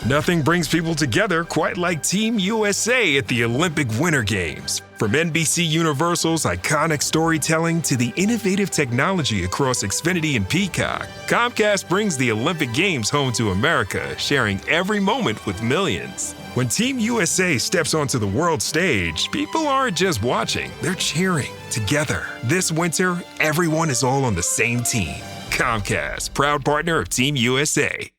Nothing brings people together quite like Team USA at the Olympic Winter Games. From NBC Universal's iconic storytelling to the innovative technology across Xfinity and Peacock, Comcast brings the Olympic Games home to America, sharing every moment with millions. When Team USA steps onto the world stage, people aren't just watching, they're cheering together. This winter, everyone is all on the same team. Comcast, proud partner of Team USA.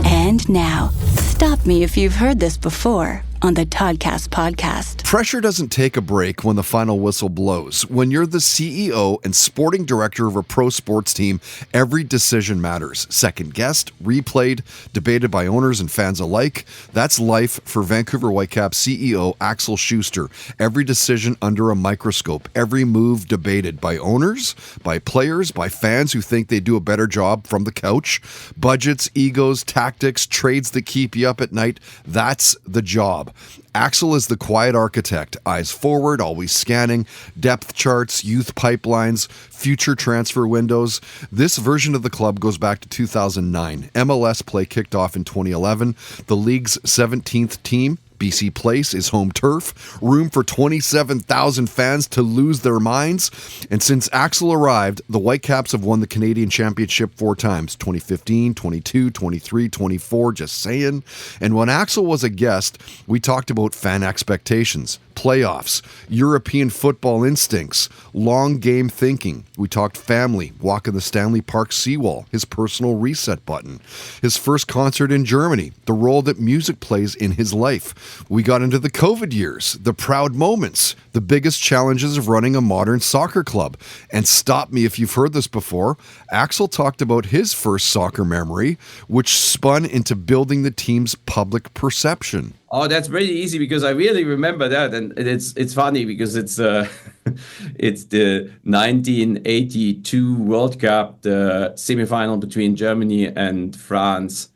And now, stop me if you've heard this before on the Toddcast podcast. Pressure doesn't take a break when the final whistle blows. When you're the CEO and sporting director of a pro sports team, every decision matters. Second guessed, replayed, debated by owners and fans alike. That's life for Vancouver Whitecaps CEO Axel Schuster. Every decision under a microscope, every move debated by owners, by players, by fans who think they do a better job from the couch. Budgets, egos, tactics, trades that keep you up at night. That's the job. Axel is the quiet architect, eyes forward, always scanning, depth charts, youth pipelines, future transfer windows. This version of the club goes back to 2009. MLS play kicked off in 2011. The league's 17th team, BC Place, is home turf, room for 27,000 fans to lose their minds. And since Axel arrived, the Whitecaps have won the Canadian Championship 4 times, 2015, 22, 23, 24, just saying. And when Axel was a guest, we talked about fan expectations, playoffs, European football instincts, long game thinking. We talked family, walking the Stanley Park seawall, his personal reset button, his first concert in Germany, the role that music plays in his life. We got into the COVID years, the proud moments, the biggest challenges of running a modern soccer club. And stop me if you've heard this before, Axel talked about his first soccer memory, which spun into building the team's public perception. Oh, that's pretty easy because I really remember that, and it's funny because it's it's the 1982 World Cup, the semifinal between Germany and France.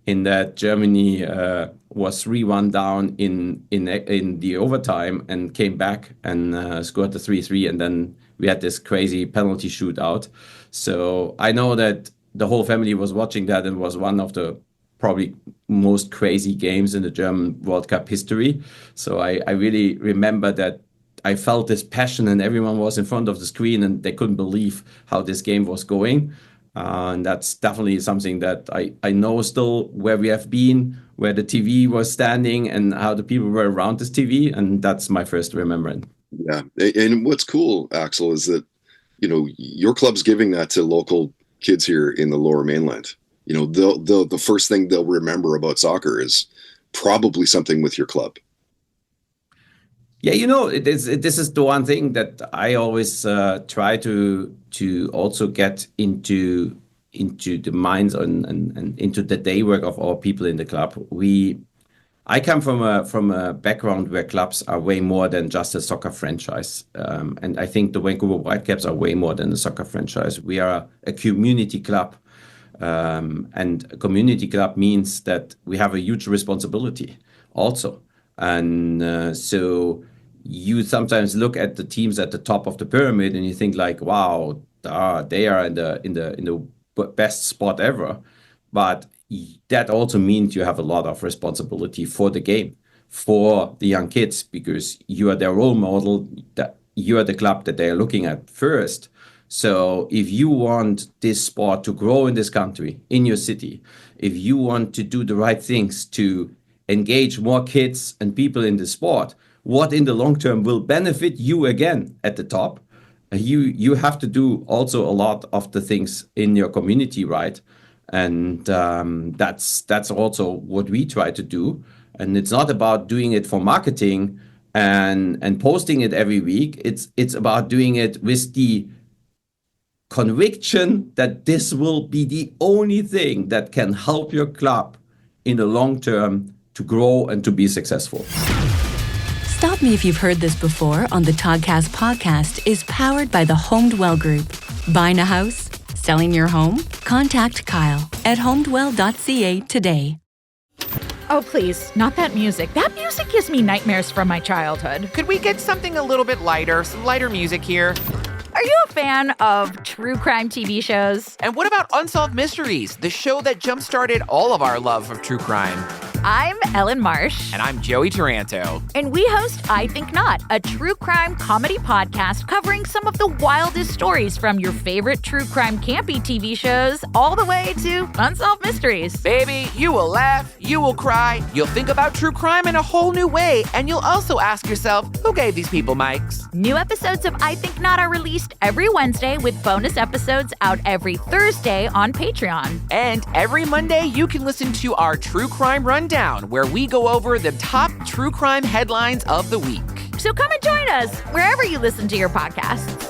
In that Germany was 3-1 down in the overtime and came back and scored the 3-3, and then we had this crazy penalty shootout. So I know that the whole family was watching that and was one of the probably most crazy games in the German World Cup history. So I really remember that I felt this passion and everyone was in front of the screen and they couldn't believe how this game was going. And that's definitely something that I know still where we have been, where the TV was standing and how the people were around this TV. And that's my first remembrance. Yeah. And what's cool, Axel, is that, you know, your club's giving that to local kids here in the Lower Mainland. You know, the first thing they'll remember about soccer is probably something with your club. Yeah, you know, this is the one thing that I always try to also get into the minds and into the day work of our people in the club. I come from a background where clubs are way more than just a soccer franchise, and I think the Vancouver Whitecaps are way more than a soccer franchise. We are a community club. And a community club means that we have a huge responsibility also. And so you sometimes look at the teams at the top of the pyramid and you think like, wow, they are in the best spot ever. But that also means you have a lot of responsibility for the game, for the young kids, because you are their role model, that you are the club that they are looking at first. So if you want this sport to grow in this country, in your city, if you want to do the right things to engage more kids and people in the sport, what in the long term will benefit you again at the top, you have to do also a lot of the things in your community, right? And that's also what we try to do. And it's not about doing it for marketing and posting it every week. It's about doing it with the conviction that this will be the only thing that can help your club in the long term to grow and to be successful. Stop Me If You've Heard This Before on the Toddcast podcast is powered by the HomedWell Group. Buying a house? Selling your home? Contact Kyle at homedwell.ca today. Oh, please, not that music. That music gives me nightmares from my childhood. Could we get something a little bit lighter, some lighter music here? Are you a fan of true crime TV shows? And what about Unsolved Mysteries, the show that jump-started all of our love of true crime? I'm Ellen Marsh. And I'm Joey Taranto. And we host I Think Not, a true crime comedy podcast covering some of the wildest stories from your favorite true crime campy TV shows all the way to Unsolved Mysteries. Baby, you will laugh, you will cry, you'll think about true crime in a whole new way, and you'll also ask yourself, who gave these people mics? New episodes of I Think Not are released every Wednesday with bonus episodes out every Thursday on Patreon. And every Monday, you can listen to our True Crime Rundown, where we go over the top true crime headlines of the week. So come and join us wherever you listen to your podcasts.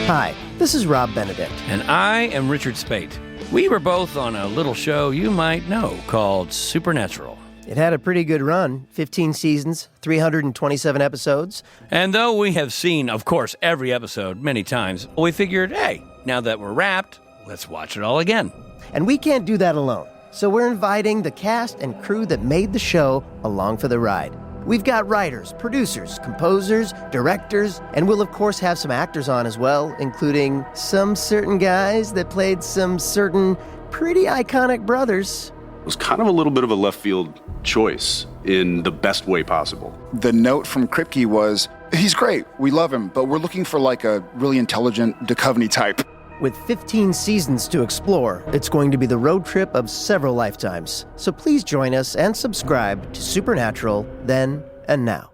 Hi, this is Rob Benedict. And I am Richard Spate. We were both on a little show you might know called Supernatural. It had a pretty good run, 15 seasons, 327 episodes. And though we have seen, of course, every episode many times, we figured, hey, now that we're wrapped, let's watch it all again. And we can't do that alone, so we're inviting the cast and crew that made the show along for the ride. We've got writers, producers, composers, directors, and we'll of course have some actors on as well, including some certain guys that played some certain pretty iconic brothers. It was kind of a little bit of a left field choice in the best way possible. The note from Kripke was, he's great, we love him, but we're looking for like a really intelligent Duchovny type. With 15 seasons to explore, it's going to be the road trip of several lifetimes. So please join us and subscribe to Supernatural then and now.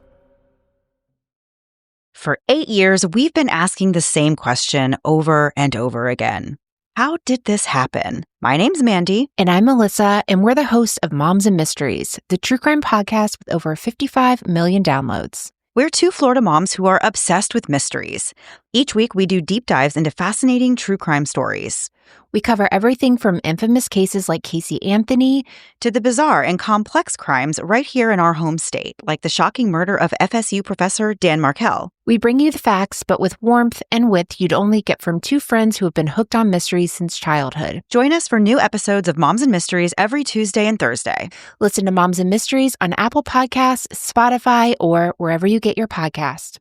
For 8 years, we've been asking the same question over and over again. How did this happen? My name's Mandy. And I'm Melissa, and we're the hosts of Moms and Mysteries, the true crime podcast with over 55 million downloads. We're two Florida moms who are obsessed with mysteries. Each week, we do deep dives into fascinating true crime stories. We cover everything from infamous cases like Casey Anthony to the bizarre and complex crimes right here in our home state, like the shocking murder of FSU professor Dan Markell. We bring you the facts, but with warmth and wit you'd only get from two friends who have been hooked on mysteries since childhood. Join us for new episodes of Moms and Mysteries every Tuesday and Thursday. Listen to Moms and Mysteries on Apple Podcasts, Spotify, or wherever you get your podcast.